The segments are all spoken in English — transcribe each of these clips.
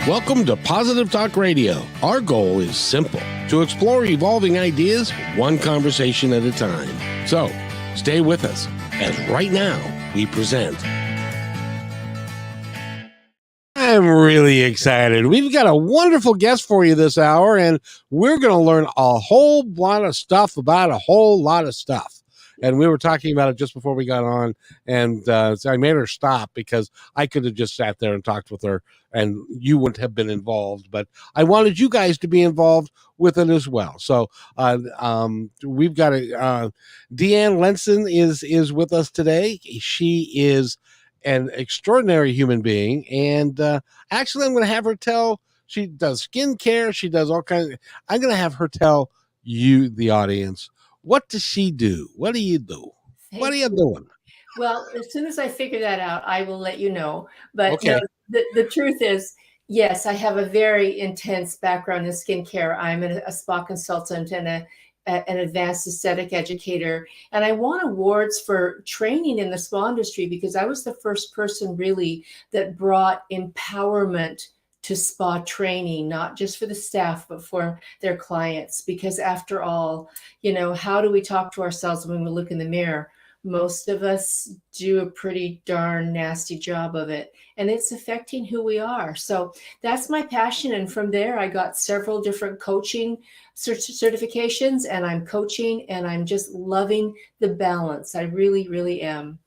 Welcome to Positive Talk Radio. Our goal is simple: to explore evolving ideas one conversation at a time. So, stay with us as right now we present. I'm really excited. We've got a wonderful guest for you this hour, and we're going to learn a whole lot of stuff about a whole lot of stuff. And we were talking about it just before we got on, and so I made her stop because I could have just sat there and talked with her, and you wouldn't have been involved. But I wanted you guys to be involved with it as well. So we've got DeeAnn Lensen is with us today. She is an extraordinary human being, and actually, I'm going to have her tell. She does skincare. She does all kinds. I'm going to have her tell you, the audience. What does she do? What do you do? What are you doing? Well, as soon as I figure that out, I will let you know. But okay. No, the truth is, yes, I have a very intense background in skincare. I'm a spa consultant and an advanced aesthetic educator. And I won awards for training in the spa industry because I was the first person really that brought empowerment to spa training, not just for the staff, but for their clients. Because after all, how do we talk to ourselves when we look in the mirror? Most of us do a pretty darn nasty job of it, and it's affecting who we are. So that's my passion. And from there, I got several different coaching certifications, and I'm coaching, and I'm just loving the balance. I really, really am.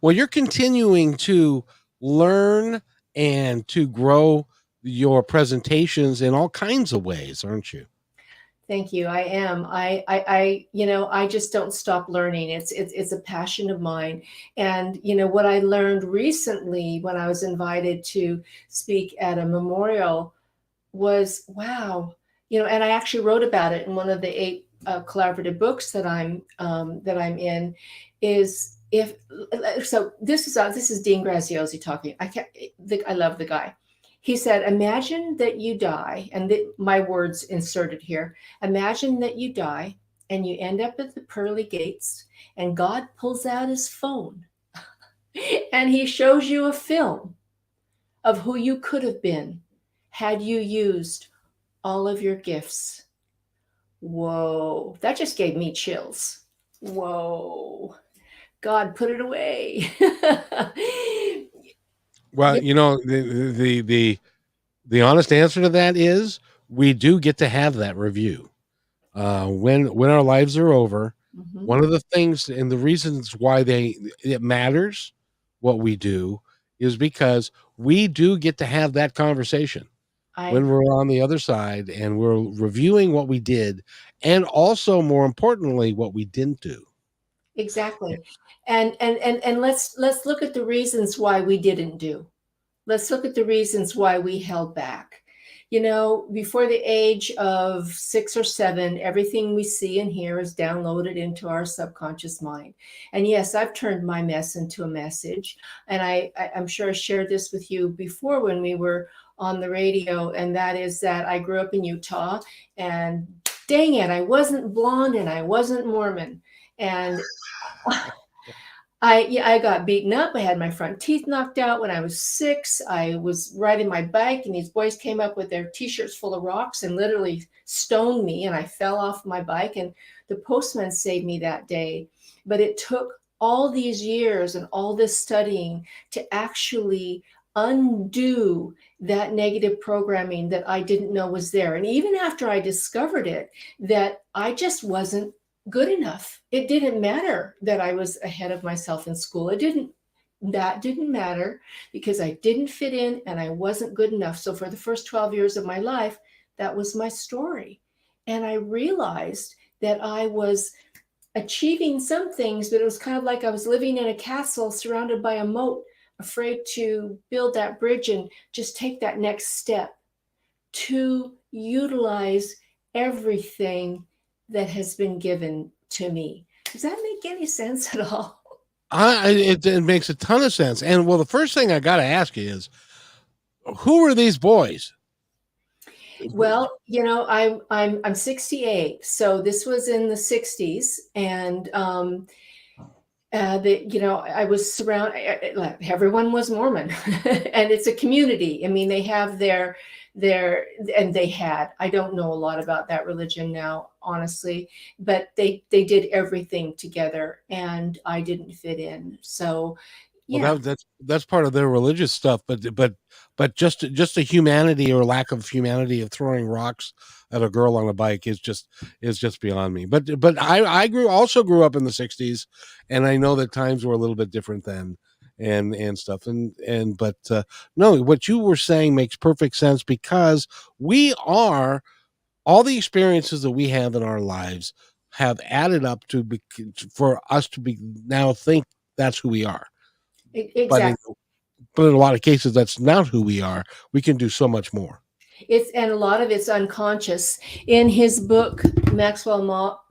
Well, you're continuing to learn and to grow your presentations in all kinds of ways, aren't you? Thank you. I am. I just don't stop learning. It's a passion of mine. And what I learned recently when I was invited to speak at a memorial was, wow. And I actually wrote about it in one of the 8 collaborative books that I'm in. Is if so, this is Dean Graziosi talking. I love the guy. He said, imagine that you die, and my words inserted here. Imagine that you die and you end up at the pearly gates, and God pulls out his phone and he shows you a film of who you could have been had you used all of your gifts. Whoa, that just gave me chills. Whoa, God, put it away. Well, the honest answer to that is we do get to have that review. When our lives are over, one of the things and the reasons why it matters what we do is because we do get to have that conversation when we're on the other side and we're reviewing what we did, and also more importantly, what we didn't do. Exactly. And let's look at the reasons why we didn't do. Let's look at the reasons why we held back. Before the age of 6 or 7, everything we see and hear is downloaded into our subconscious mind. And yes, I've turned my mess into a message. And I'm sure I shared this with you before when we were on the radio. And that is that I grew up in Utah, and dang it, I wasn't blonde and I wasn't Mormon. And I got beaten up. I had my front teeth knocked out when I was 6. I was riding my bike, and these boys came up with their t-shirts full of rocks and literally stoned me, and I fell off my bike, and the postman saved me that day. But it took all these years and all this studying to actually undo that negative programming that I didn't know was there. And even after I discovered it, that I just wasn't good enough. It didn't matter that I was ahead of myself in school. That didn't matter because I didn't fit in and I wasn't good enough. So for the first 12 years of my life, that was my story. And I realized that I was achieving some things, but it was kind of like I was living in a castle surrounded by a moat, afraid to build that bridge and just take that next step to utilize everything that has been given to me. Does that make any sense at all? It makes a ton of sense. And well, the first thing I got to ask you is, who are these boys? Well, I'm 68, so this was in the 60s, and that, I was surrounded, everyone was Mormon. And it's a community. I mean, they have their and they had, I don't know a lot about that religion now, honestly, but they did everything together, and I didn't fit in. So Well, yeah. that's part of their religious stuff, but just a humanity or lack of humanity of throwing rocks at a girl on a bike is just beyond me. But I grew up in the '60s, and I know that times were a little bit different then, and stuff, and but no, what you were saying makes perfect sense, because we are all the experiences that we have in our lives have added up for us to be now think that's who we are, but Exactly. but in a lot of cases that's not who we are. We can do so much more. And a lot of it's unconscious. In his book, Maxwell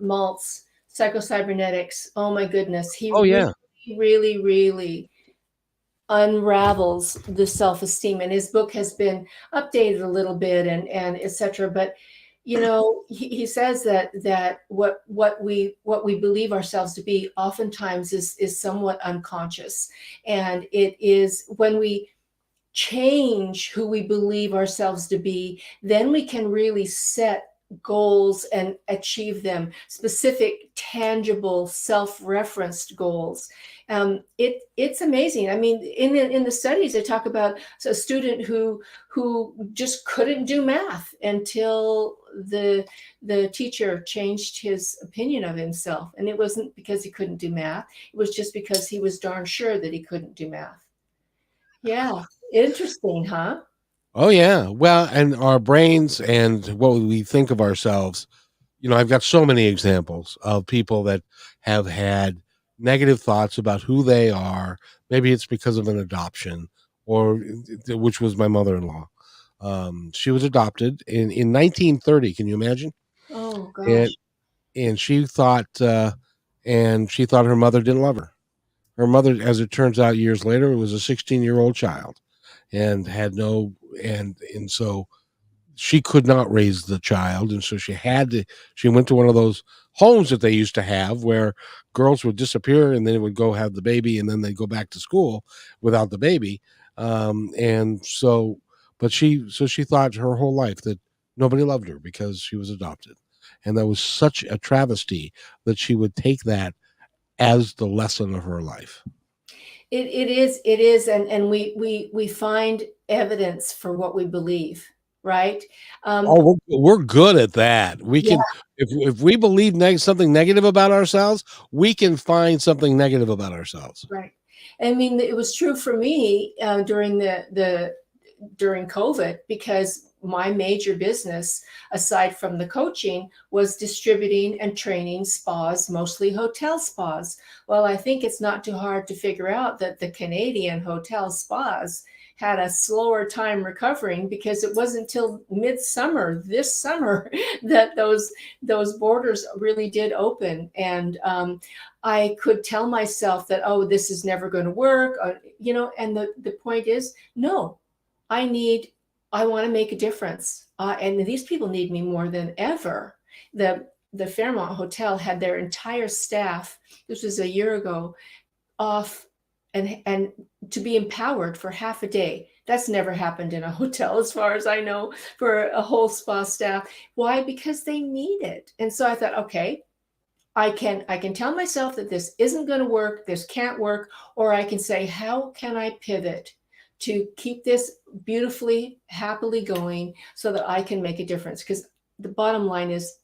Maltz, Psycho-Cybernetics, oh my goodness, he Oh really, yeah. really, really unravels the self-esteem. And his book has been updated a little bit, and etc. But he says that what we believe ourselves to be oftentimes is somewhat unconscious. And it is when we change who we believe ourselves to be, then we can really set goals and achieve them, specific, tangible, self-referenced goals. It's amazing. I mean, in the studies, they talk about a student who just couldn't do math until the teacher changed his opinion of himself, and it wasn't because he couldn't do math. It was just because he was darn sure that he couldn't do math. Yeah, interesting, huh? Oh yeah. Well, and our brains and what we think of ourselves, I've got so many examples of people that have had negative thoughts about who they are. Maybe it's because of an adoption, or which was my mother-in-law. She was adopted in 1930. Can you imagine? Oh And gosh. and she thought her mother didn't love her. Her mother, as it turns out years later, was a 16-year-old child, and had no and so she could not raise the child, and so she went to one of those homes that they used to have, where girls would disappear and then they would go have the baby, and then they'd go back to school without the baby. And so but she thought her whole life that nobody loved her because she was adopted, and that was such a travesty that she would take that as the lesson of her life. It is, and we find evidence for what we believe, right? Um, Oh, we're good at that. We yeah, can, if we believe something negative about ourselves, we can find something negative about ourselves. right. I mean, it was true for me during COVID, because my major business, aside from the coaching, was distributing and training spas, mostly hotel spas. Well, I think it's not too hard to figure out that the Canadian hotel spas had a slower time recovering, because it wasn't until midsummer this summer that those borders really did open. And I could tell myself that, oh, this is never going to work, and the point is, no, I need, I want to make a difference. And these people need me more than ever. The Fairmont Hotel had their entire staff, this was a year ago, off, and to be empowered for half a day. That's never happened in a hotel, as far as I know, for a whole spa staff. Why? Because they need it. And so I thought, okay, I can tell myself that this isn't going to work, this can't work, or I can say, how can I pivot to keep this beautifully, happily going, so that I can make a difference? Because the bottom line is,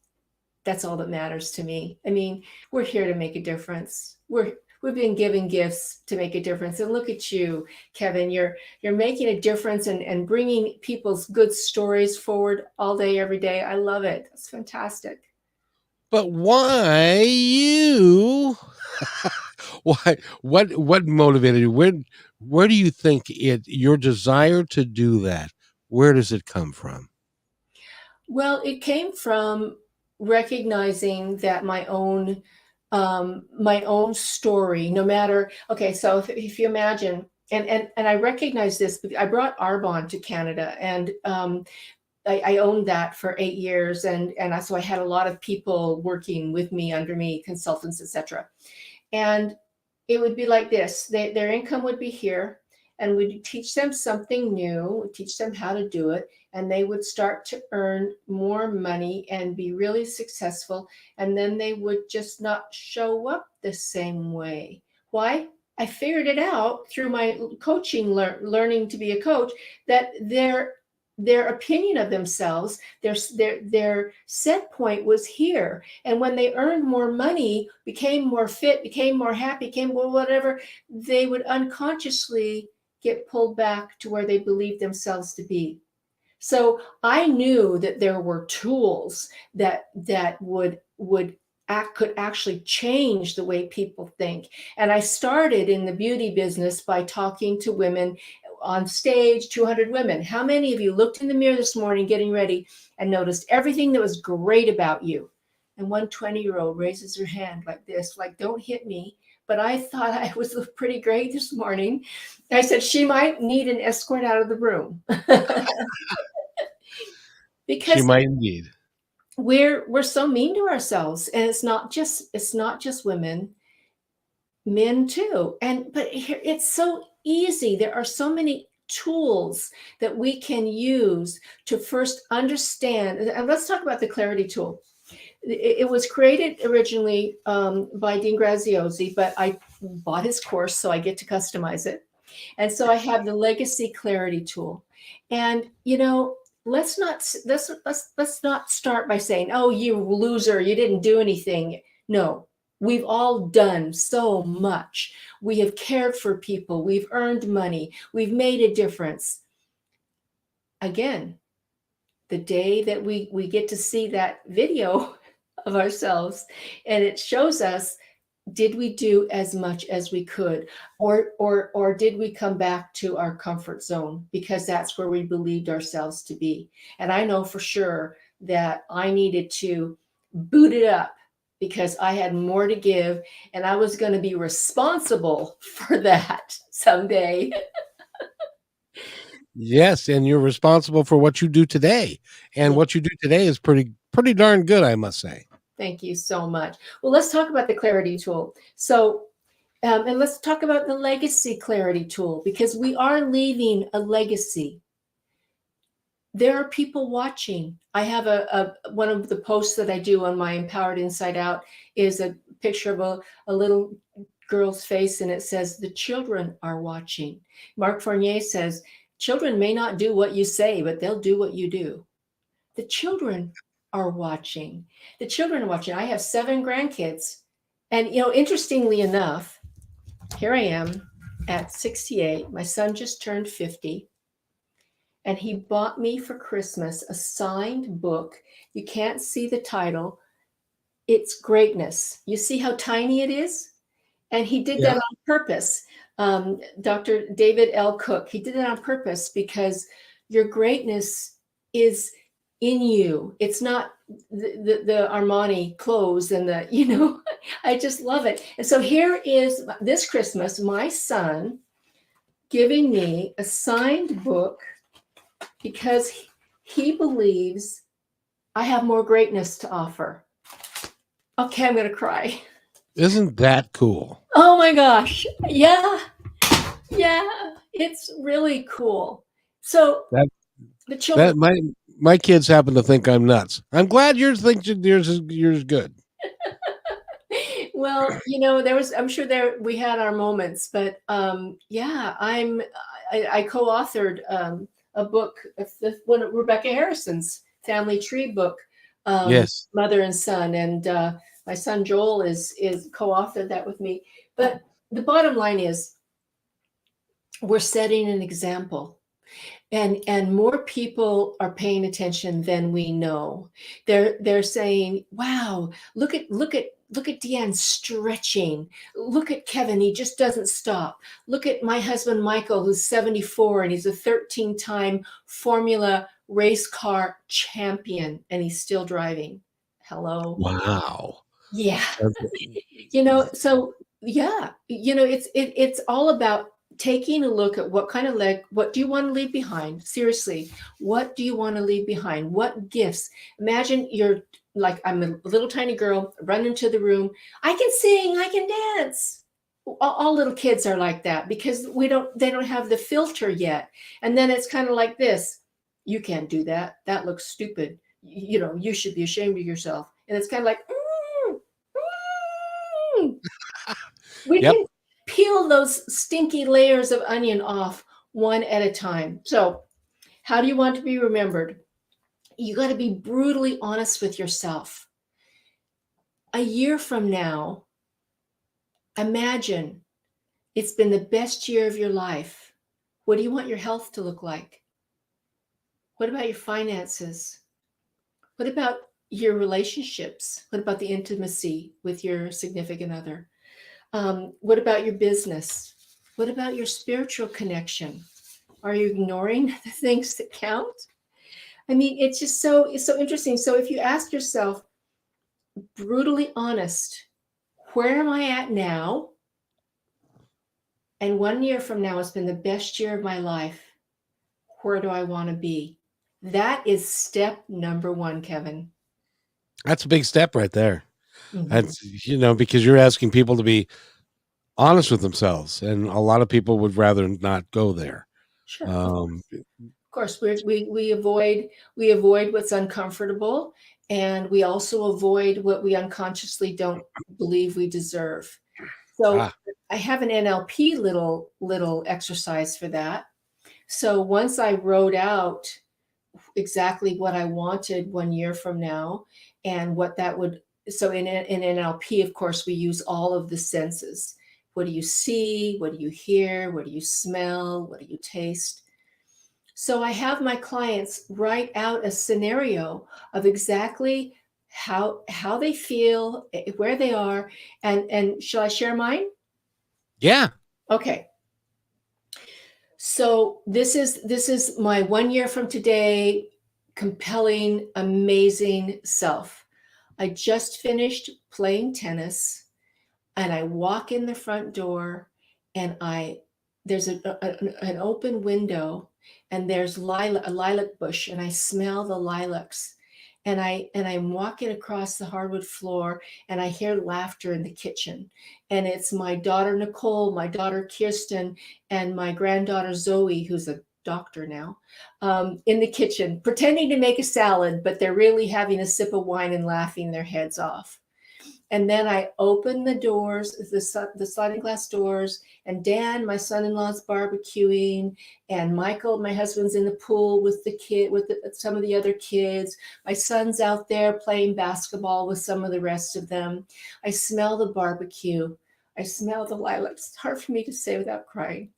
that's all that matters to me. I mean, we're here to make a difference. We've been given gifts to make a difference, and look at you, Kevin. You're making a difference, and bringing people's good stories forward all day, every day. I love it. That's fantastic. But why you? Why? What motivated you? Where do you think your desire to do that? Where does it come from? Well, it came from recognizing that my own story, no matter, okay, so if you imagine, and I recognize this because I brought Arbonne to Canada, and I owned that for 8 years, so I had a lot of people working with me, under me, consultants, etc. And it would be like this. Their income would be here, and we'd teach them something new, we'd teach them how to do it, and they would start to earn more money and be really successful. And then they would just not show up the same way. Why? I figured it out through my coaching, learning to be a coach, that their opinion of themselves, their set point was here. And when they earned more money, became more fit, became more happy, became more whatever, they would unconsciously get pulled back to where they believed themselves to be. So I knew that there were tools that could actually change the way people think. And I started in the beauty business by talking to women on stage, 200 women. How many of you looked in the mirror this morning getting ready and noticed everything that was great about you? And one 20-year-old raises her hand like this, like, don't hit me. But I thought I was pretty great this morning. I said, she might need an escort out of the room. She Because might indeed. we're so mean to ourselves. And it's not just women, men too. But it's so easy. There are so many tools that we can use to first understand. And let's talk about the clarity tool. It was created originally by Dean Graziosi, but I bought his course, so I get to customize it. And so I have the Legacy Clarity tool. And let's not start by saying, oh, you loser, you didn't do anything. No, we've all done so much. We have cared for people. We've earned money. We've made a difference. Again, the day that we get to see that video of ourselves and it shows us, did we do as much as we could, or did we come back to our comfort zone because that's where we believed ourselves to be? And I know for sure that I needed to boot it up because I had more to give, and I was going to be responsible for that someday. Yes, and you're responsible for what you do today. And what you do today is pretty darn good, I must say. Thank you so much. Well, let's talk about the clarity tool. So, and let's talk about the legacy clarity tool, because we are leaving a legacy. There are people watching. I have one of the posts that I do on my Empowered Inside Out is a picture of a little girl's face, and it says, the children are watching. Mark Fournier says, children may not do what you say, but they'll do what you do. The children are watching. The children are watching. I have 7 grandkids. And, interestingly enough, here I am at 68. My son just turned 50. And he bought me for Christmas a signed book. You can't see the title. It's Greatness. You see how tiny it is? And he did that on purpose. Dr. David L. Cook, he did it on purpose because your greatness is in you. It's not the Armani clothes and I just love it. And so here is this Christmas, my son giving me a signed book because he believes I have more greatness to offer. Okay, I'm going to cry. Isn't that cool? Oh my gosh. Yeah. Yeah. It's really cool. So the children. My kids happen to think I'm nuts. I'm glad yours thinks yours is good. Well, I'm sure we had our moments, but I co-authored a book, one of Rebecca Harrison's Family Tree book, Yes, Mother and Son, and my son Joel is co-authored that with me. But the bottom line is, we're setting an example. And more people are paying attention than we know. They're saying, wow, look at DeeAnn stretching. Look at Kevin, he just doesn't stop. Look at my husband Michael, who's 74 and he's a 13-time Formula race car champion and he's still driving. Hello. wow. Yeah. So yeah, it's all about taking a look at what do you want to leave behind? Seriously, what do you want to leave behind? What gifts? Imagine you're like, I'm a little tiny girl, run into the room. I can sing, I can dance. all little kids are like that because they don't have the filter yet. And then it's kind of like this. You can't do that. That looks stupid. You know, you should be ashamed of yourself. And it's kind of like, mm. We Yep. can peel those stinky layers of onion off one at a time. So, how do you want to be remembered? You got to be brutally honest with yourself. A year from now, imagine it's been the best year of your life. What do you want your health to look like? What about your finances? What about your relationships? What about the intimacy with your significant other? What about your business? What about your spiritual connection? Are you ignoring the things that count? I mean, it's so interesting. So if you ask yourself, brutally honest, where am I at now? And 1 year from now, it's been the best year of my life. Where do I want to be? That is step number one, Kevin. That's a big step right there. Mhm. That's, because you're asking people to be honest with themselves, and a lot of people would rather not go there. Sure. Of course, we avoid what's uncomfortable, and we also avoid what we unconsciously don't believe we deserve. So I have an NLP little exercise for that. So once I wrote out exactly what I wanted 1 year from now, and what that would. So in NLP, of course, we use all of the senses. What do you see? What do you hear? What do you smell? What do you taste? So I have my clients write out a scenario of exactly how they feel, where they are, and shall I share mine? Yeah. Okay. So this is my 1 year from today, compelling, amazing self. I just finished playing tennis, and I walk in the front door, and there's an open window, and there's a lilac bush, and I smell the lilacs, and I'm walking across the hardwood floor, and I hear laughter in the kitchen, and it's my daughter Nicole, my daughter Kirsten, and my granddaughter Zoe, who's a doctor now, in the kitchen, pretending to make a salad, but they're really having a sip of wine and laughing their heads off. And then I open the doors, the sliding glass doors, and Dan, my son-in-law's barbecuing, and Michael, my husband's in the pool with some of the other kids. My son's out there playing basketball with some of the rest of them. I smell the barbecue. I smell the lilacs. It's hard for me to say without crying.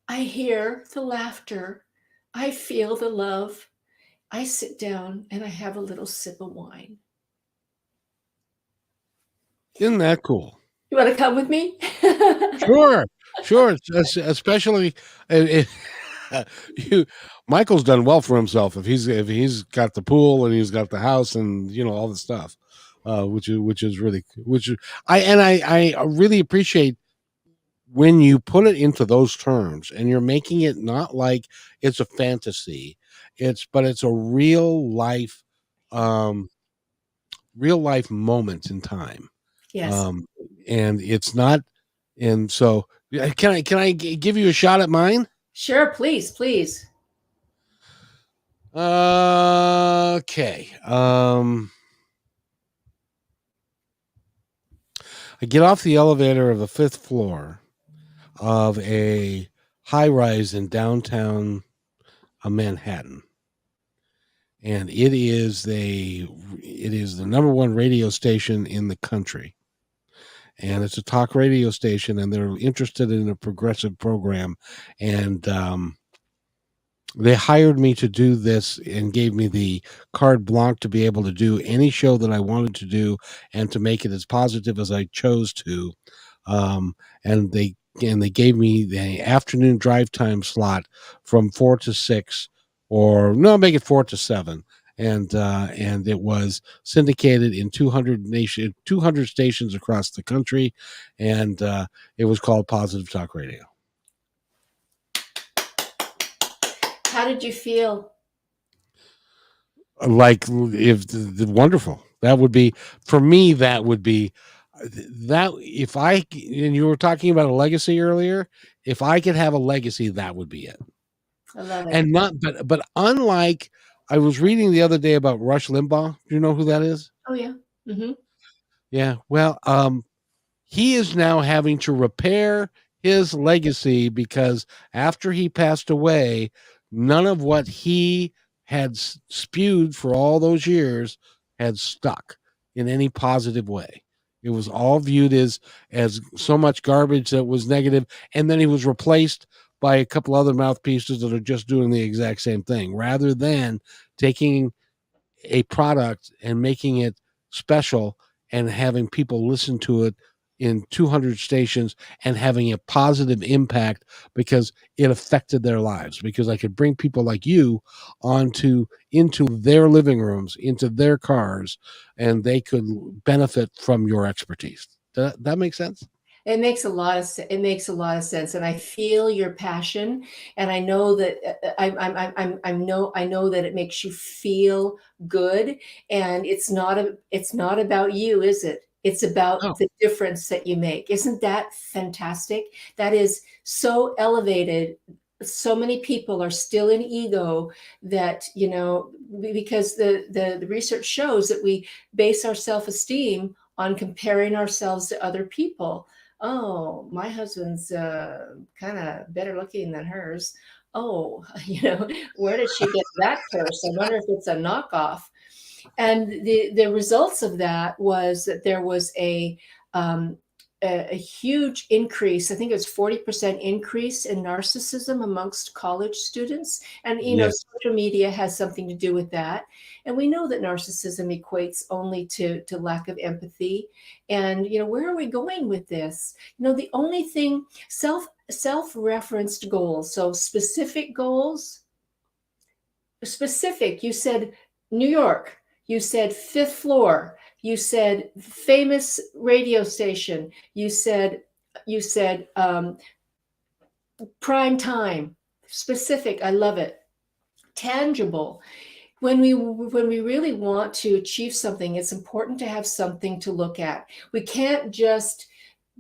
I hear the laughter. I feel the love. I sit down and I have a little sip of wine. Isn't that cool? You want to come with me? Sure. Especially Michael's done well for himself if he's got the pool and he's got the house and all the stuff, which is really I really appreciate when you put it into those terms and you're making it not like it's a fantasy, but it's a real life moment in time. Yes. And it's not, and so can I give you a shot at mine? Sure, please. Okay. I get off the elevator of the 5th floor of a high rise in downtown Manhattan. And it is the number one radio station in the country. And it's a talk radio station, and they're interested in a progressive program. And they hired me to do this and gave me the carte blanche to be able to do any show that I wanted to do and to make it as positive as I chose to. And they gave me the afternoon drive time slot from 4 to 6, or no, make it 4 to 7. And it was syndicated in 200 stations across the country, and it was called Positive Talk Radio. How did you feel? Like, if wonderful. That would be, for me, that would be, that if I and you were talking about a legacy earlier, if I could have a legacy, that would be it. I love it. And not but unlike I was reading the other day about Rush Limbaugh. Do you know who that is? Oh yeah. Hmm. Yeah. Well, he is now having to repair his legacy because after he passed away, none of what he had spewed for all those years had stuck in any positive way. It was all viewed as so much garbage that was negative, and then he was replaced by a couple other mouthpieces that are just doing the exact same thing, rather than taking a product and making it special and having people listen to it in 200 stations and having a positive impact because it affected their lives, because I could bring people like you onto into their living rooms, into their cars, and they could benefit from your expertise. Does that make sense? It makes a lot of it makes a lot of sense, and I feel your passion, and I know that I know that it makes you feel good, and it's not about you, is it? It's about Oh, the difference that you make. Isn't that fantastic? That is so elevated. So many people are still in ego that, because the research shows that we base our self-esteem on comparing ourselves to other people. Oh, my husband's kind of better looking than hers. Oh, where did she get that purse? I wonder if it's a knockoff. And the results of that was that there was um, a huge increase. I think it was 40% increase in narcissism amongst college students. And, yes. social media has something to do with that. And we know that narcissism equates only to lack of empathy. And, where are we going with this? The only thing, self-referenced goals. So specific, you said New York, you said fifth floor, you said famous radio station, you said prime time. Specific, I love it. Tangible. When we really want to achieve something, it's important to have something to look at. We can't just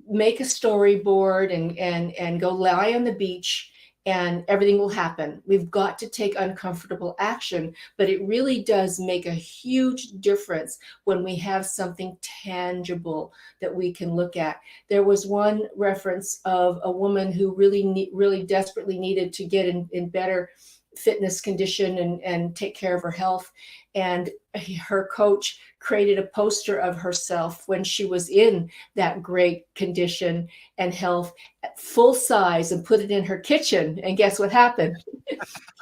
make a storyboard and go lie on the beach and everything will happen. We've got to take uncomfortable action, but it really does make a huge difference when we have something tangible that we can look at. There was one reference of a woman who really desperately needed to get in better fitness condition and take care of her health. And her coach created a poster of herself when she was in that great condition and health, full size, and put it in her kitchen. And guess what happened?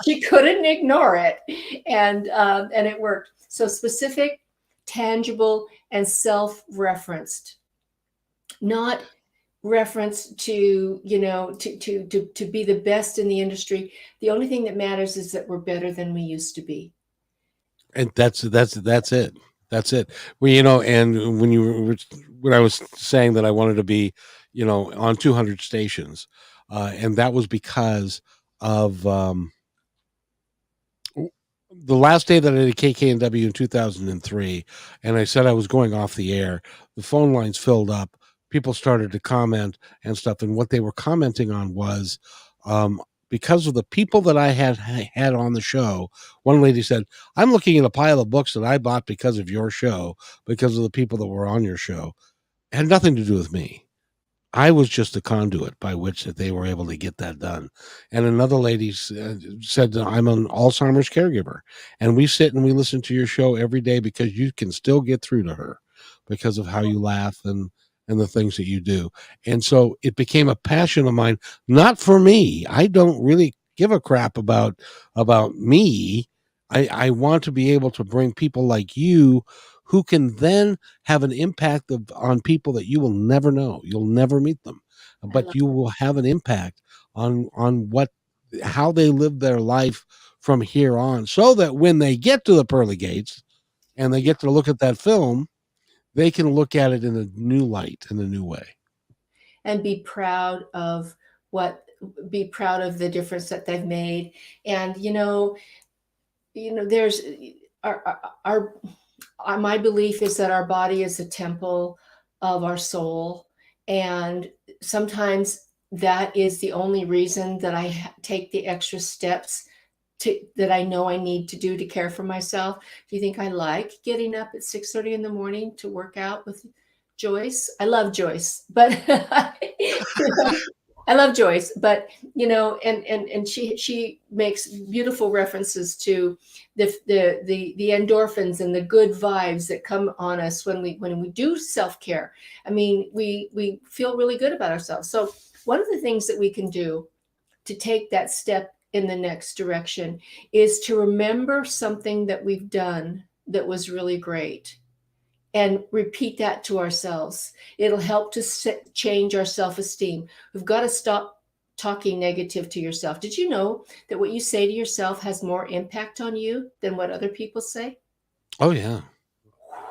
She couldn't ignore it, and it worked. So specific, tangible, and self-referenced, not reference to to be the best in the industry. The only thing that matters is that we're better than we used to be. And that's it. That's it. Well, and when I was saying that I wanted to be, on 200 stations, and that was because of the last day that I did KKNW in 2003, and I said I was going off the air. The phone lines filled up. People started to comment and stuff, and what they were commenting on was, because of the people that I had on the show. One lady said, "I'm looking at a pile of books that I bought because of your show, because of the people that were on your show. It had nothing to do with me. I was just a conduit by which that they were able to get that done." And another lady said that I'm an Alzheimer's caregiver, and we sit and we listen to your show every day because you can still get through to her because of how you laugh and the things that you do. And so it became a passion of mine, not for me. I don't really give a crap about me. I want to be able to bring people like you who can then have an impact on people that you will never know. You'll never meet them, I love but you will have an impact on what how they live their life from here on, so that when they get to the pearly gates and they get to look at that film, they can look at it in a new light, in a new way. and what be proud of the difference that they've made. And there's our my belief is that our body is a temple of our soul. And sometimes that is the only reason that I take the extra steps that I know I need to do to care for myself. Do you think I like getting up at 6:30 in the morning to work out with Joyce? I love Joyce, but I love Joyce, but and she makes beautiful references to the endorphins and the good vibes that come on us when we do self-care. I mean, we feel really good about ourselves. So one of the things that we can do to take that step in the next direction is to remember something that we've done that was really great and repeat that to ourselves. It'll help to change our self-esteem. We've got to stop talking negative to yourself. Did you know that what you say to yourself has more impact on you than what other people say? Oh yeah.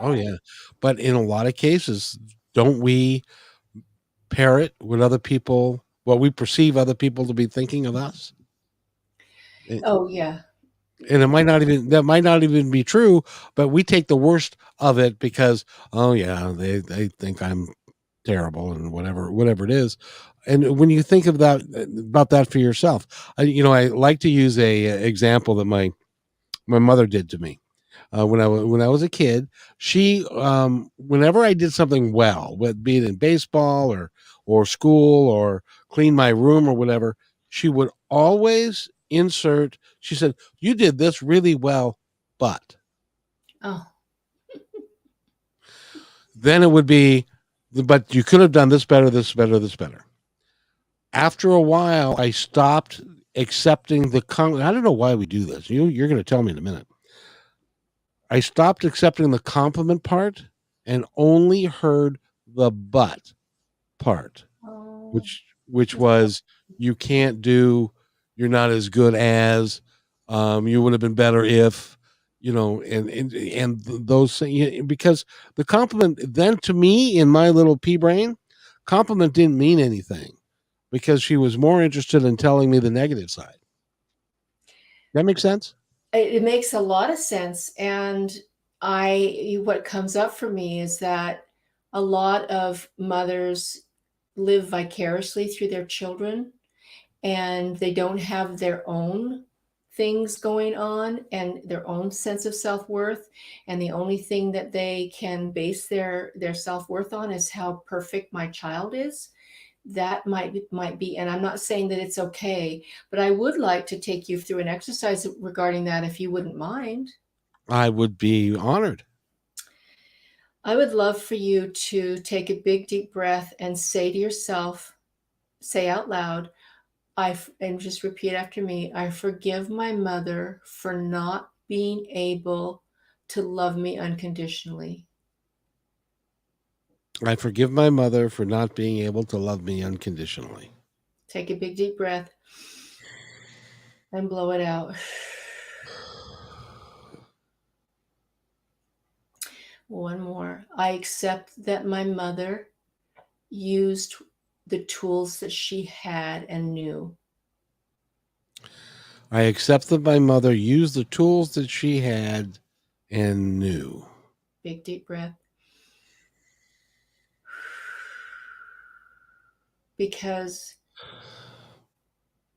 Oh yeah. But in a lot of cases, don't we parrot what we perceive other people to be thinking of us? And Oh yeah. and it might not even be true, but we take the worst of it because, oh yeah, they think I'm terrible and whatever it is. And when you think of that about that for yourself, I like to use a example that my mother did to me. When I was a kid, she whenever I did something well, be it in baseball or school or clean my room or whatever, she would always insert. She said, "You did this really well, but." Oh. Then it would be, "But you could have done this better, this better, this better." After a while, I stopped accepting I don't know why we do this. You're going to tell me in a minute. I stopped accepting the compliment part and only heard the "but" part, Oh. which was, "You can't do, you're not as good as, you would have been better if," those things. Because the compliment then, to me, in my little pea brain, compliment didn't mean anything because she was more interested in telling me the negative side. That makes sense. It makes a lot of sense. And what comes up for me is that a lot of mothers live vicariously through their children, and they don't have their own things going on and their own sense of self-worth, and the only thing that they can base their self-worth on is how perfect my child is. That might be, and I'm not saying that it's okay, but I would like to take you through an exercise regarding that, if you wouldn't mind. I would be honored. I would love for you to take a big deep breath and say to yourself, say out loud, and just repeat after me, I forgive my mother for not being able to love me unconditionally. I forgive my mother for not being able to love me unconditionally. Take a big deep breath and blow it out. One more. I accept that my mother used the tools that she had and knew. I accept that my mother used the tools that she had and knew. Big deep breath. Because,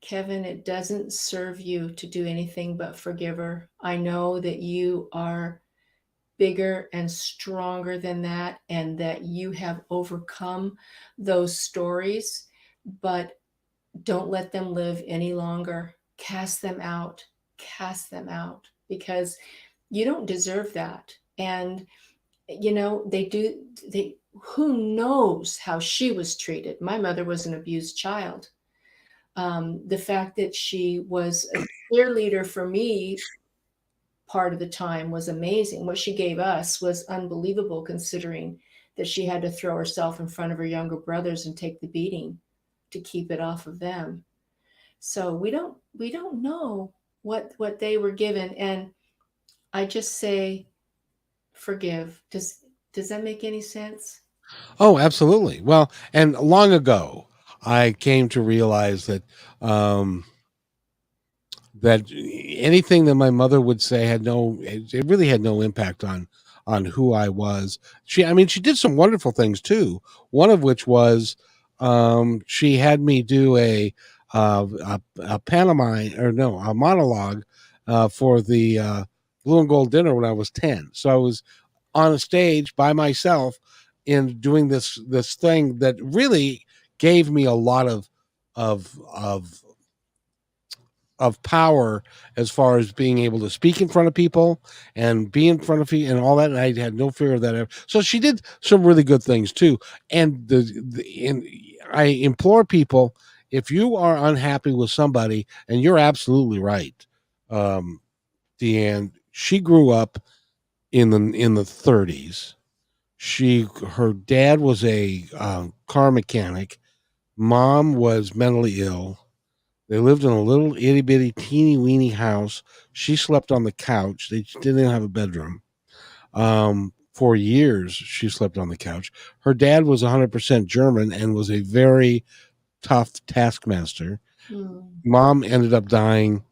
Kevin, it doesn't serve you to do anything but forgive her. I know that you are bigger and stronger than that, and that you have overcome those stories, but don't let them live any longer. Cast them out. Cast them out, because you don't deserve that. And who knows how she was treated. My mother was an abused child. The fact that she was a cheerleader for me part of the time was amazing. What she gave us was unbelievable, considering that she had to throw herself in front of her younger brothers and take the beating to keep it off of them. So we don't know what they were given. And I just say forgive. Does that make any sense? Oh, absolutely. Well, and long ago, I came to realize um, that anything that my mother would say it really had no impact on who I was. I mean, she did some wonderful things too. One of which was she had me do a pantomime, or no, a monologue for the Blue and Gold dinner when I was 10. So I was on a stage by myself in doing this thing that really gave me a lot of of power as far as being able to speak in front of people and be in front of people and all that. And I had no fear of that. So she did some really good things too. And I implore people, if you are unhappy with somebody, and you're absolutely right, um, DeeAnn, she grew up in the 30s. Her dad was a car mechanic. Mom was mentally ill. They lived in a little itty bitty teeny weeny house. She slept on the couch. They didn't have a bedroom. For years, she slept on the couch. Her dad was 100% German and was a very tough taskmaster. Mm. Mom ended up dying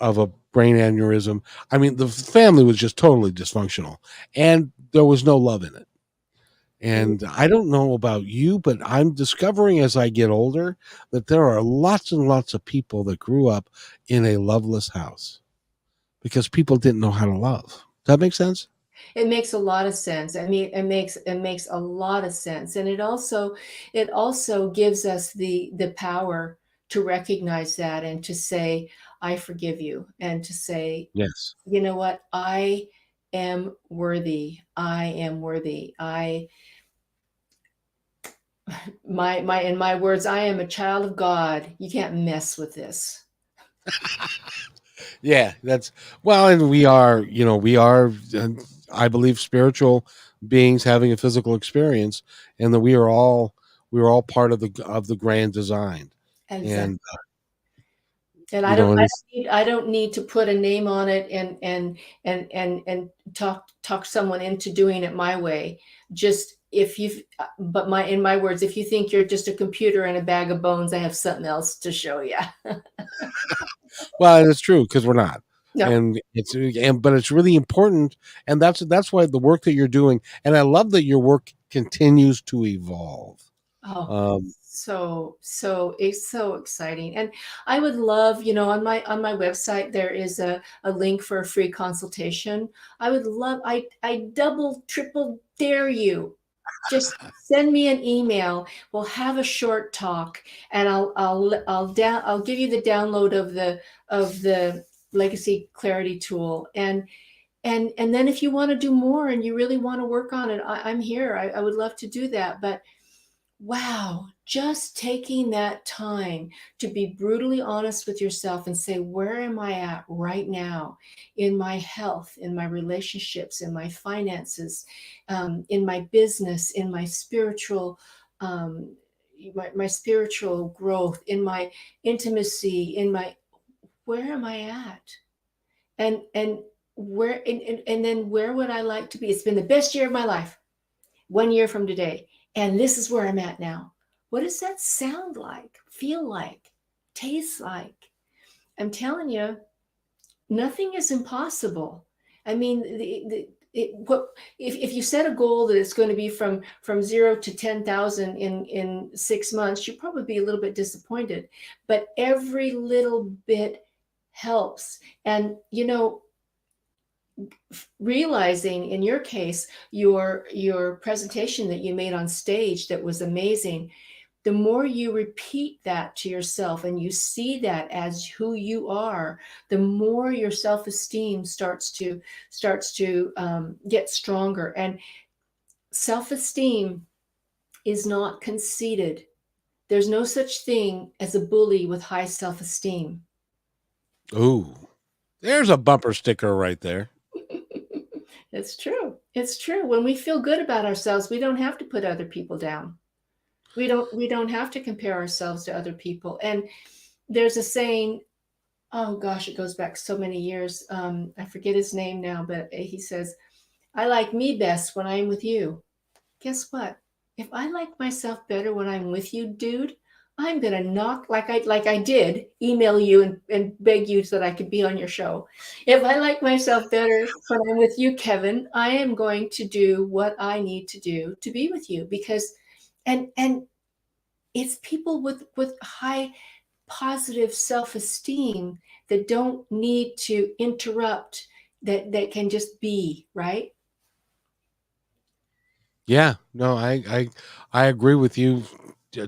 of a brain aneurysm. I mean, the family was just totally dysfunctional, and there was no love in it. And I don't know about you, but I'm discovering as I get older that there are lots and lots of people that grew up in a loveless house because people didn't know how to love. Does that make sense? It makes a lot of sense. I mean, it makes a lot of sense, and it also gives us the power to recognize that and to say, "I forgive you," and to say, Yes. "You know what? I am worthy. I am worthy. I my in my words, I am a child of God. You can't mess with this." Yeah, that's well, and we are, I believe, spiritual beings having a physical experience, and that we are all part of the grand design. Exactly. And And I you don't know, and I it's don't need I don't need to put a name on it and talk someone into doing it my way. Just if you but my in my words, if you think you're just a computer and a bag of bones, I have something else to show you. well, and it's true because we're not. No. But it's really important, and that's why the work that you're doing, and I love that your work continues to evolve. Oh, Um, it's so exciting. And I would love, on my website there is a link for a free consultation. I would love I double triple dare you. Just send me an email. We'll have a short talk, and I'll give you the download of the Legacy Clarity tool. And then if you want to do more and you really want to work on it, I'm here. I would love to do that. But wow, just taking that time to be brutally honest with yourself and say, where am I at right now in my health, in my relationships, in my finances, in my business, in my um, my spiritual growth, in my intimacy, where am I at? And and then where would I like to be? It's been the best year of my life, 1 year from today. And this is where I'm at now. What does that sound like, feel like, taste like? I'm telling you, nothing is impossible. I mean, what if you set a goal that it's going to be from 0 to 10,000 in 6 months, you'll probably be a little bit disappointed. But every little bit helps. And realizing in your case, your presentation that you made on stage that was amazing, the more you repeat that to yourself and you see that as who you are, the more your self-esteem starts to get stronger. And self-esteem is not conceited. There's no such thing as a bully with high self-esteem. ooh, there's a bumper sticker right there. It's true. It's true. When we feel good about ourselves, we don't have to put other people down. We don't have to compare ourselves to other people. And there's a saying, oh gosh, it goes back so many years. I forget his name now, but he says, I like me best when I'm with you. Guess what? If I like myself better when I'm with you, dude, I'm gonna knock like I did email you and beg you so that I could be on your show. If I like myself better when I'm with you, Kevin, I am going to do what I need to do to be with you because and it's people with high positive self-esteem that don't need to interrupt, that can just be, right? Yeah, no, I agree with you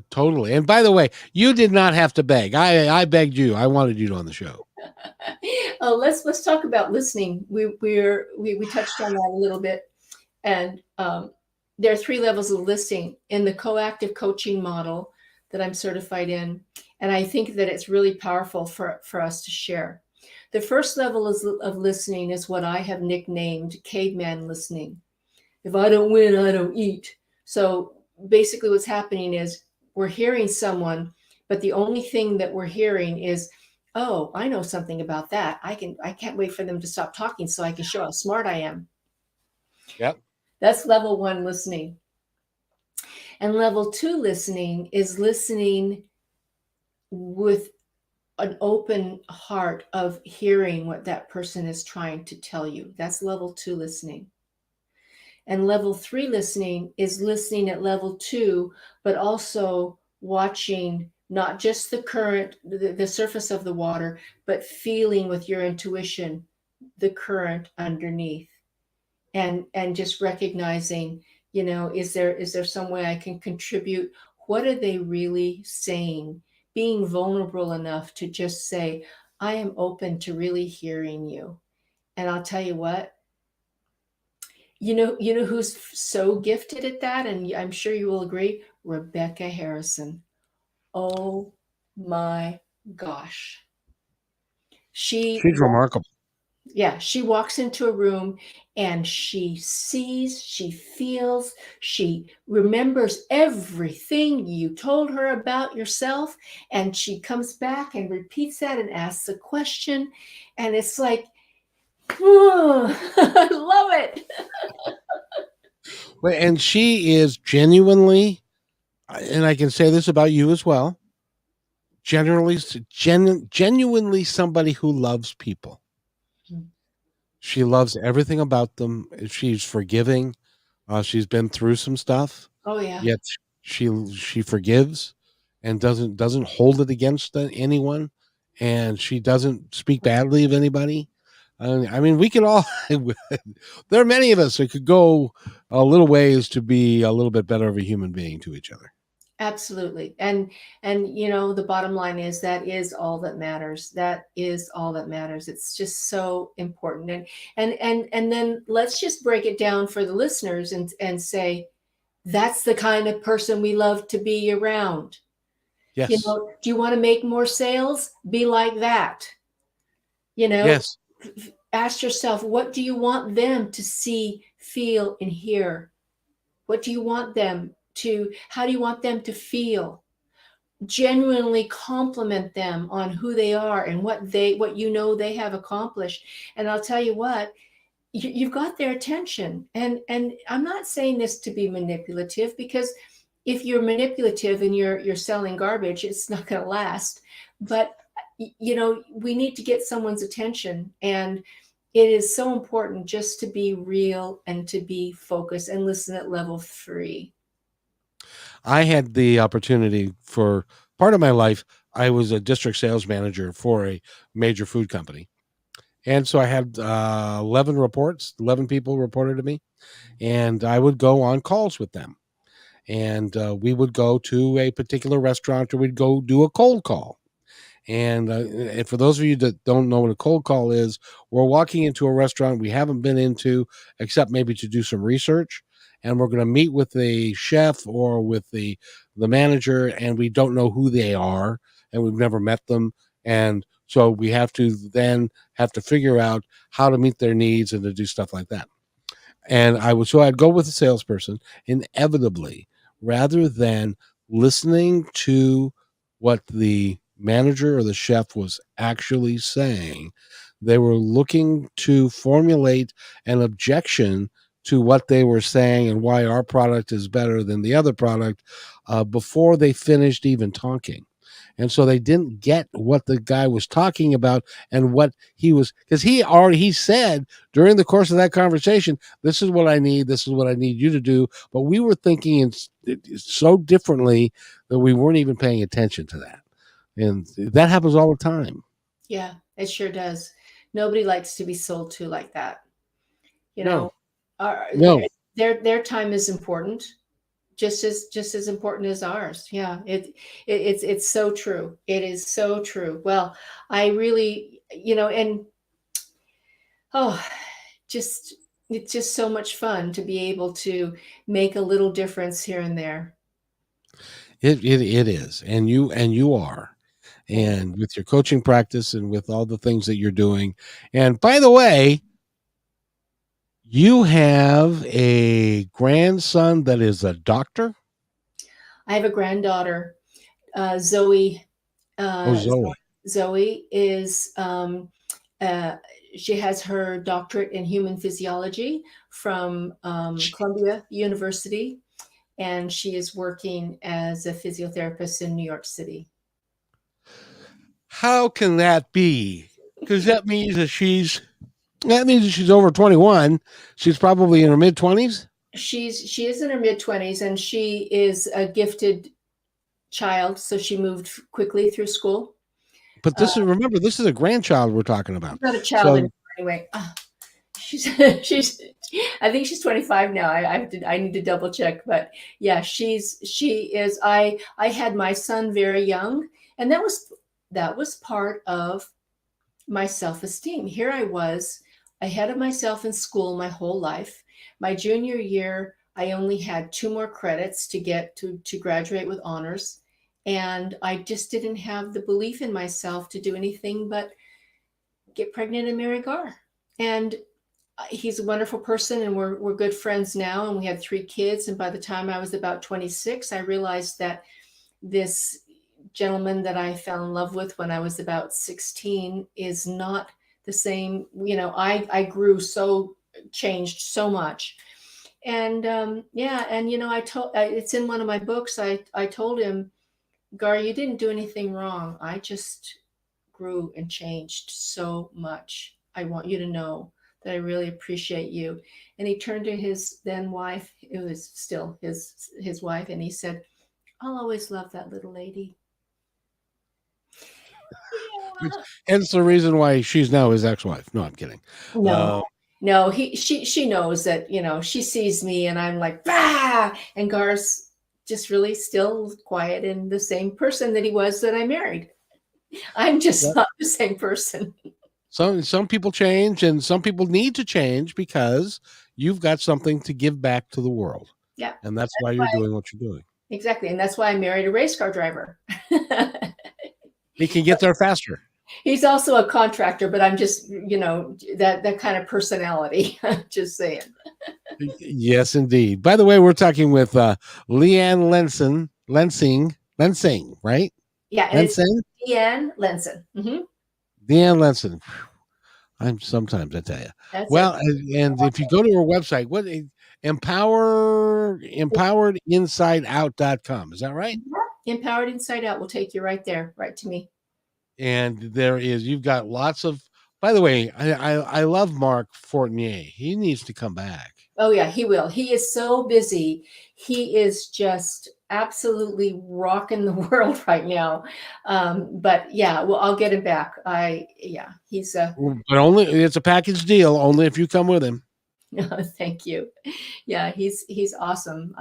totally. And by the way, you did not have to beg. I begged you. I wanted you on the show. Let's talk about listening. We touched on that a little bit, and there are 3 levels of listening in the coactive coaching model that I'm certified in, and I think that it's really powerful for us to share. The first level of listening is what I have nicknamed caveman listening. If I don't win, I don't eat. So basically, what's happening is we're hearing someone, but the only thing that we're hearing is, oh, I know something about that. I can't wait for them to stop talking so I can show how smart I am. Yep. That's level 1 listening. And level 2 listening is listening with an open heart of hearing what that person is trying to tell you. That's level 2 listening. And level 3 listening is listening at level 2, but also watching not just the current, the surface of the water, but feeling with your intuition the current underneath, and just recognizing, is there some way I can contribute? What are they really saying? Being vulnerable enough to just say, I am open to really hearing you. And I'll tell you what, you know who's so gifted at that, and I'm sure you will agree, Rebecca Harrison. Oh my gosh. She She's remarkable. Yeah, she walks into a room and she sees, she feels, she remembers everything you told her about yourself. And she comes back and repeats that and asks a question. And it's like, oh, I love it. Well, and she is genuinely, and I can say this about you as well, generally, genuinely somebody who loves people. She loves everything about them. She's forgiving. She's been through some stuff, Oh, yeah, yet she forgives and doesn't hold it against anyone, and she doesn't speak badly of anybody. I mean, we could all. There are many of us that could go a little ways to be a little bit better of a human being to each other. absolutely. And the bottom line is that is all that matters. That is all that matters. It's just so important. And then let's just break it down for the listeners and say, that's the kind of person we love to be around. Yes, Do you want to make more sales? Be like that. You know, yes, ask yourself, what do you want them to see, feel, and hear? What do you want them how do you want them to feel? Genuinely compliment them on who they are and what they have accomplished. And I'll tell you what, you've got their attention. And I'm not saying this to be manipulative, because if you're manipulative and you're selling garbage, it's not going to last. But we need to get someone's attention, and it is so important just to be real and to be focused and listen at level 3. I had the opportunity for part of my life. I was a district sales manager for a major food company, and so I had 11 reports. 11 people reported to me, and I would go on calls with them. And we would go to a particular restaurant, or we'd go do a cold call. And for those of you that don't know what a cold call is, we're walking into a restaurant we haven't been into, except maybe to do some research, and we're going to meet with the chef or with the manager, and we don't know who they are, and we've never met them, and so we have to figure out how to meet their needs and to do stuff like that. And I'd go with a salesperson inevitably, rather than listening to what the manager or the chef was actually saying. They were looking to formulate an objection to what they were saying and why our product is better than the other product before they finished even talking. And so they didn't get what the guy was talking about and what he was, because he said during the course of that conversation, this is what I need, this is what I need you to do. But we were thinking so differently that we weren't even paying attention to that. And that happens all the time. Yeah, it sure does. Nobody likes to be sold to like that. You No, know, our, no. their time is important, just as important as ours. Yeah, it's so true. It is so true. Well, I really, and oh, just it's just so much fun to be able to make a little difference here and there. It is. And you are. Thank And with your coaching practice and with all the things that you're doing. And by the way, you have a grandson that is a doctor. I have a granddaughter, Zoe. Oh, Uh, Zoe. Zoe is uh, she has her doctorate in human physiology from Columbia University, and she is working as a physiotherapist in New York City. How can that be? Because that means that she's over 21. She's probably in her mid 20s. She is in her mid-20s, and she is a gifted child, so she moved quickly through school. But Uh, remember, this is a grandchild we're talking about. not a child So anymore, anyway. She's she's I think she's 25 now. I need to double check, but yeah, she is. I had my son very young, and that was part of my self-esteem. Here I was ahead of myself in school my whole life. My junior year, I only had two more credits to get to graduate with honors, and I just didn't have the belief in myself to do anything but get pregnant and marry Gar. And he's a wonderful person, and we're good friends now, and we have three kids. And by the time I was about 26, I realized that this gentleman that I fell in love with when I was about 16 is not the same. I grew so, changed so much. And yeah, and I told, it's in one of my books. I told him, Gar, you didn't do anything wrong. I just grew and changed so much. I want you to know that I really appreciate you. And he turned to his then wife, it was still his wife, and he said, I'll always love that little lady. which Yeah. hence the reason why she's now his ex-wife. No, I'm kidding. No, Uh, no, she knows that, she sees me and I'm like, ah, and Gar's just really still quiet and the same person that he was that I married. I'm just Yep. not the same person. Some people change, and some people need to change because you've got something to give back to the world, Yeah, and that's why you're doing what you're doing. exactly. And that's why I married a race car driver. He can get there faster. He's also a contractor, but I'm just, that kind of personality. Just saying. Yes, indeed. By the way, we're talking with DeeAnn Lensing, right? Yeah, and it's Lensen, DeeAnn Lensen. DeeAnn Lensen. I'm sometimes I tell you. That's Well, okay. and if you go to her website, empoweredinsideout.com, is that right? Empowered Inside Out will take you right there, right to me. And you've got lots of. By the way, I love Mark Fortnier. He needs to come back. Oh yeah, he will. He is so busy. He is just absolutely rocking the world right now. But yeah, well, I'll get him back. Yeah, he's a. But only it's a package deal. Only if you come with him. Thank you. Yeah, he's awesome.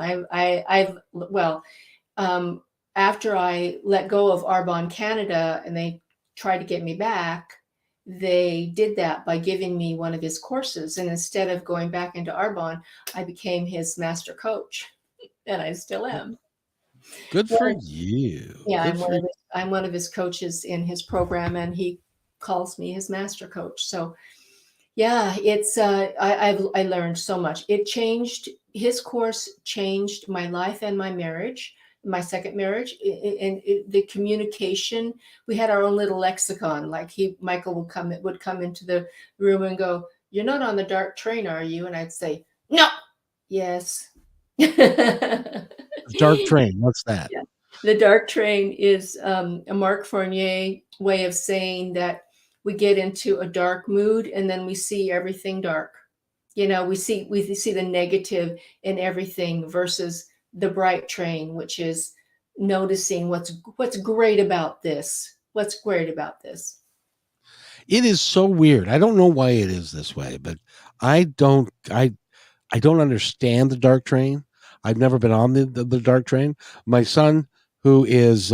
Well, um, after I let go of Arbonne Canada and they tried to get me back, they did that by giving me one of his courses. And instead of going back into Arbonne, I became his master coach, and I still am. Good for Well, you. yeah, Good for you. I'm one of his coaches in his program, and he calls me his master coach. So yeah, it's I learned so much. It changed his course, changed my life and my marriage, my second marriage, and the communication. We had our own little lexicon. Like Michael would come into the room and go, "You're not on the dark train, are you?" And I'd say, No. Yes. Yeah. Dark train. What's that? The dark train is a Marc Fournier way of saying that we get into a dark mood and then we see everything dark. We see the negative in everything versus the bright train, which is noticing what's great about this. What's great about this? It is so weird. I don't know why it is this way, but I don't understand the dark train. I've never been on the dark train. My son, who is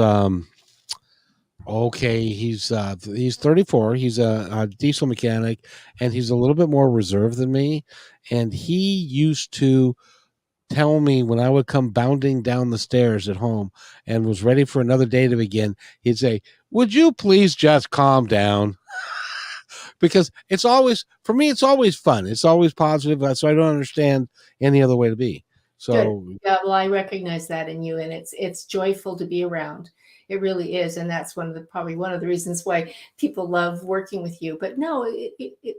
okay, he's 34. He's a diesel mechanic, and he's a little bit more reserved than me. And he used to tell me when I would come bounding down the stairs at home and was ready for another day to begin, he'd say, "Would you please just calm down?" Because it's always, for me, it's always fun. It's always positive. So I don't understand any other way to be. Good. So Yeah, well, I recognize that in you, and it's joyful to be around. It really is, and that's probably one of the reasons why people love working with you. But no,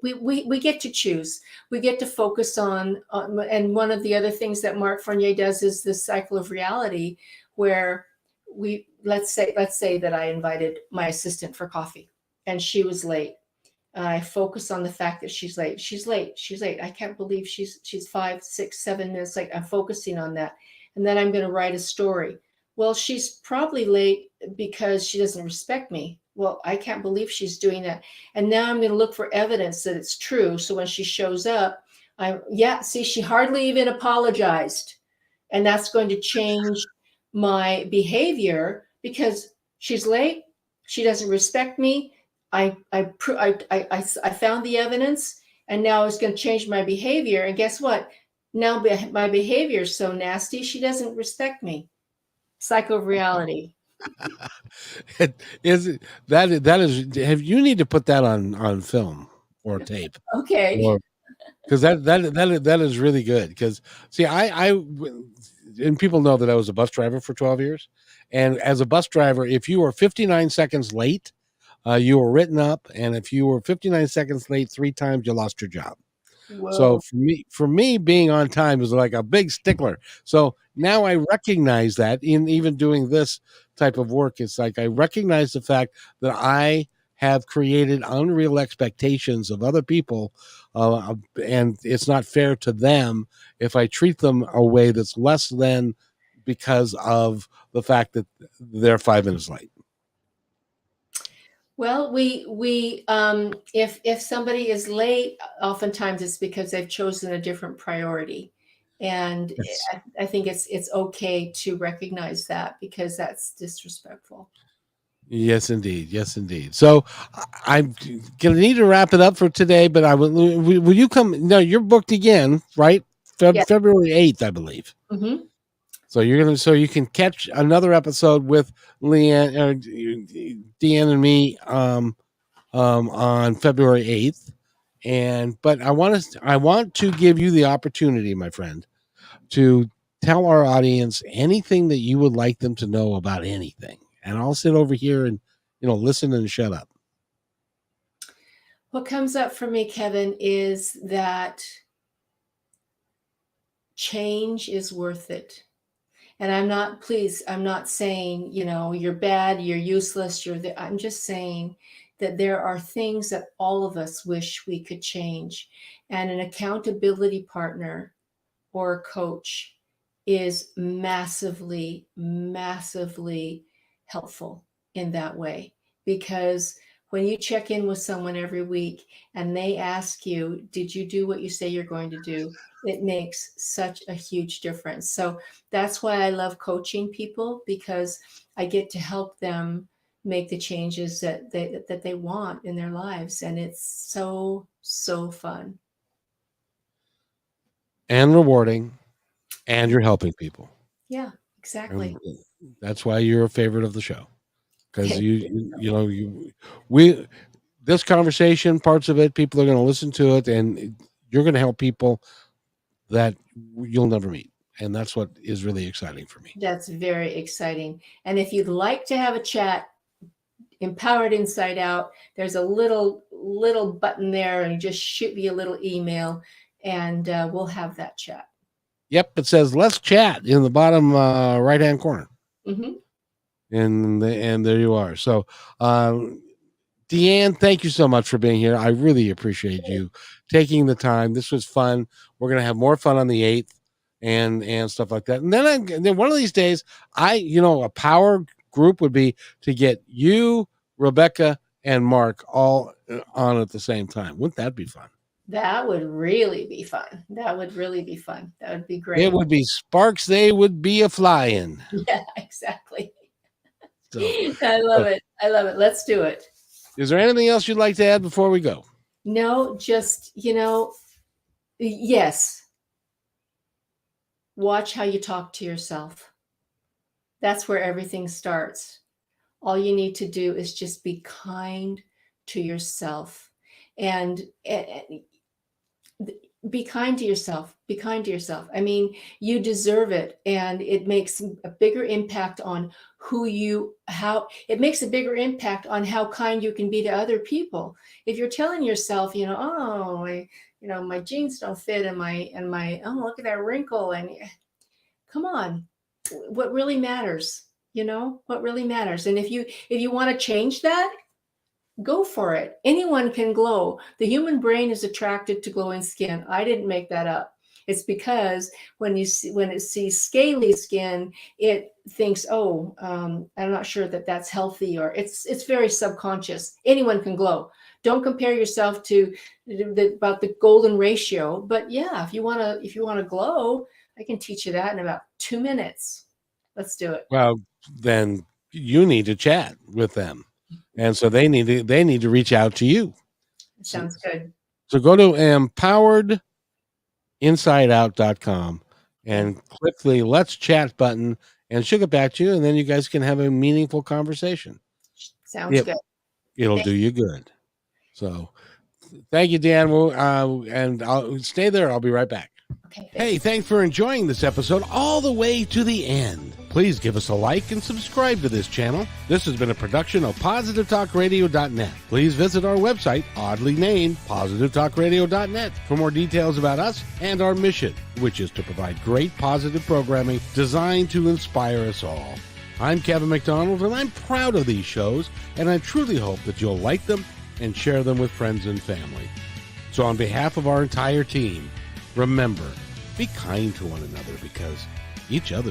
we get to choose. We get to focus on. And one of the other things that Marc Fournier does is the cycle of reality, where let's say that I invited my assistant for coffee, and she was late. I focus on the fact that she's late. She's late. She's late. I can't believe she's 5, 6, 7 minutes late. I'm focusing on that. And then I'm going to write a story. Well, she's probably late because she doesn't respect me. Well, I can't believe she's doing that. And now I'm going to look for evidence that it's true. So when she shows up, see, she hardly even apologized. And that's going to change my behavior because she's late. She doesn't respect me. I found the evidence, and now it's going to change my behavior. And guess what? Now my behavior is so nasty. She doesn't respect me. Cycle of reality. is that is have you need to put that on film or tape, Okay. or because that is really good. Because see, and people know that I was a bus driver for 12 years, and as a bus driver, if you were 59 seconds late, you were written up, and if you were 59 seconds late 3 times, you lost your job. So Whoa. for me, being on time is like a big stickler. So now I recognize that in even doing this type of work, it's like I recognize the fact that I have created unreal expectations of other people, and it's not fair to them if I treat them a way that's less than because of the fact that they're 5 minutes late. Well, if somebody is late, oftentimes it's because they've chosen a different priority, and Yes. I think it's okay to recognize that because that's disrespectful. Yes, indeed. Yes, indeed. So I'm gonna need to wrap it up for today, but will you come? No, you're booked again, right? Yeah. February 8th, I believe. Hmm. So you can catch another episode with Leanne, DeeAnn, and me on February 8th. But I want to give you the opportunity, my friend, to tell our audience anything that you would like them to know about anything. And I'll sit over here and listen and shut up. What comes up for me, Kevin, is that change is worth it. And I'm not saying, you're bad, you're useless, I'm just saying that there are things that all of us wish we could change. And an accountability partner or a coach is massively, massively helpful in that way. Because when you check in with someone every week and they ask you, did you do what you say you're going to do? It makes such a huge difference. So that's why I love coaching people, because I get to help them make the changes that they want in their lives. And it's so, so fun. And rewarding, and you're helping people. Yeah, And exactly. that's why you're a favorite of the show. Because Thank you, you. you you know you we this conversation, parts of it, people are going to listen to it, and you're going to help people that you'll never meet, and that's what is really exciting for me. That's very exciting. And if you'd like to have a chat, Empowered Inside Out, there's a little button there, and just shoot me a little email, and we'll have that chat. Yep, it says let's chat in the bottom right-hand corner. Mm-hmm. And there you are. So, DeeAnn, thank you so much for being here. I really appreciate you taking the time. This was fun. We're gonna have more fun on the 8th and stuff like that. And then one of these days, a power group would be to get you, Rebecca, and Mark all on at the same time. Wouldn't that be fun? That would really be fun. That would really be fun. That would be great. It would be sparks. They would be a flying. Yeah, exactly. So, I love it. I love it. Let's do it. Is there anything else you'd like to add before we go? No, just, yes. Watch how you talk to yourself. That's where everything starts. All you need to do is just be kind to yourself, and be kind to yourself. Be kind to yourself. I mean, you deserve it, and it makes a bigger impact on it makes a bigger impact on how kind you can be to other people. If you're telling yourself, my jeans don't fit, and my oh, look at that wrinkle, and come on, what really matters? What really matters. And if you want to change that, go for it. Anyone can glow. The human brain is attracted to glowing skin. I didn't make that up. It's because when it sees scaly skin, it thinks, oh, I'm not sure that that's healthy, or it's very subconscious. Anyone can glow. Don't compare yourself to about the golden ratio. But yeah, if you want to glow, I can teach you that in about 2 minutes. Let's do it. Well, then you need to chat with them. And so they need to reach out to you. Sounds good. So go to empoweredinsideout.com and click the let's chat button, and she'll get back to you, and then you guys can have a meaningful conversation. Sounds good. It'll do you good. So thank you, DeeAnn. And I'll stay there. I'll be right back. Okay. Hey, thanks for enjoying this episode all the way to the end. Please give us a like and subscribe to this channel. This has been a production of PositiveTalkRadio.net. Please visit our website, oddly named PositiveTalkRadio.net, for more details about us and our mission, which is to provide great positive programming designed to inspire us all. I'm Kevin McDonald, and I'm proud of these shows, and I truly hope that you'll like them and share them with friends and family. So on behalf of our entire team, remember, be kind to one another, because each other